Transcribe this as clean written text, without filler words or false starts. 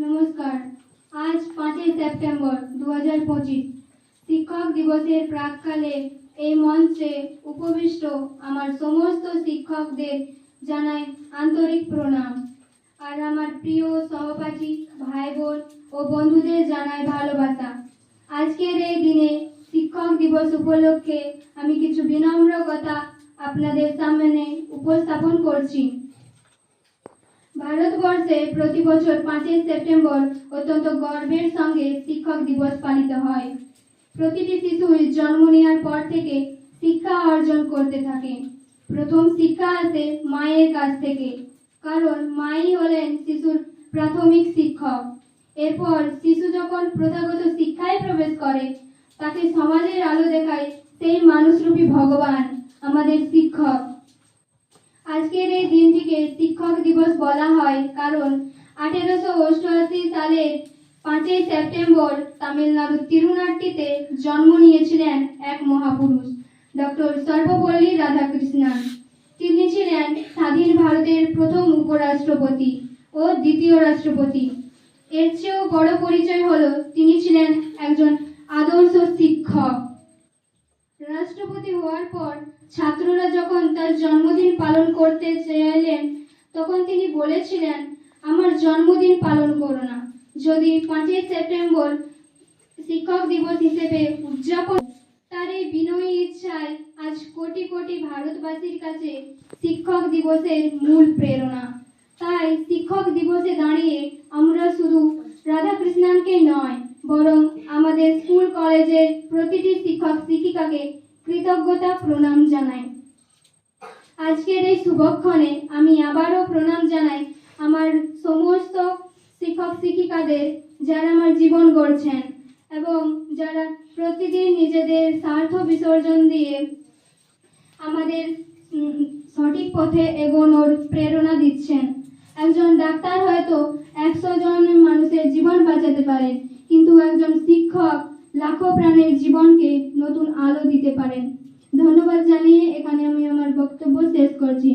নমস্কার। আজ 5 সেপ্টেম্বর 2025 শিক্ষক দিবসের প্রাককালে এই মঞ্চে উপবিষ্ট আমার সমস্ত শিক্ষকদের জানাই আন্তরিক প্রণাম। আর আমার প্রিয় সহপাঠী ভাই বোন ও বন্ধুদের জানাই ভালোবাসা। আজকের এই দিনে শিক্ষক দিবস উপলক্ষে আমি কিছু বিনম্র কথা আপনাদের সামনে উপস্থাপন করছি। ভারতবর্ষে প্রতি বছর 5 সেপ্টেম্বর অত্যন্ত গর্বের সঙ্গে শিক্ষক দিবস পালিত হয়। প্রতিটি শিশুই জন্ম নেওয়ার পর থেকে শিক্ষা অর্জন করতে থাকে। প্রথম শিক্ষা আসে মায়ের কাছ থেকে, কারণ মাই হলেন শিশুর প্রাথমিক শিক্ষক। এরপর শিশু যখন প্রথাগত শিক্ষায় প্রবেশ করে, তাকে সমাজের আলো দেখায় সেই মানুষরূপী ভগবান, আমাদের শিক্ষক। আজকের এই দিনটিকে শিক্ষক দিবস বলা হয় কারণ 1888 সালের 5 সেপ্টেম্বর তামিলনাড়ুর তিরুনাট্টিতে জন্ম নিয়েছিলেন এক মহাপুরুষ, ডক্টর সর্বপল্লী রাধাকৃষ্ণন। তিনি ছিলেন স্বাধীন ভারতের প্রথম উপরাষ্ট্রপতি ও দ্বিতীয় রাষ্ট্রপতি। এর চেয়েও বড় পরিচয় হলো তিনি ছিলেন একজন আদর্শ শিক্ষক। রাষ্ট্রপতি হওয়ার পর ছাত্ররা যখন তার জন্মদিন পালন করতে চাইলেন, তখন তিনি বলেছিলেন, আমার জন্মদিন পালন করো না, যদি 5 সেপ্টেম্বর শিক্ষক দিবস হিসেবে উদযাপন। তার এই বিনয়ী ইচ্ছায় আজ কোটি কোটি ভারতবাসীর কাছে শিক্ষক দিবসের মূল প্রেরণা। তাই শিক্ষক দিবসে দাঁড়িয়ে আমরা শুধু রাধাকৃষ্ণনকে নয়, বরং আমাদের স্কুল কলেজের প্রতিটি শিক্ষক শিক্ষিকাকে কৃতজ্ঞতা প্রণাম জানাই। আজকের এই শুভক্ষণে আমি আবারও প্রণাম জানাই আমার সমস্ত শিক্ষক শিক্ষিকাদের, যারা আমার জীবন গড়ছেন এবং যারা প্রতিদিন নিজেদের স্বার্থ বিসর্জন দিয়ে আমাদের সঠিক পথে এগোনোর প্রেরণা দিচ্ছেন। একজন ডাক্তার হয়তো 100 জন মানুষের জীবন বাঁচাতে পারেন, কিন্তু একজন শিক্ষক লাখো প্রাণের জীবনকে নতুন আলো দিতে পারেন। ধন্যবাদ জানিয়ে এখানে আমি আমার বক্তব্য শেষ করছি।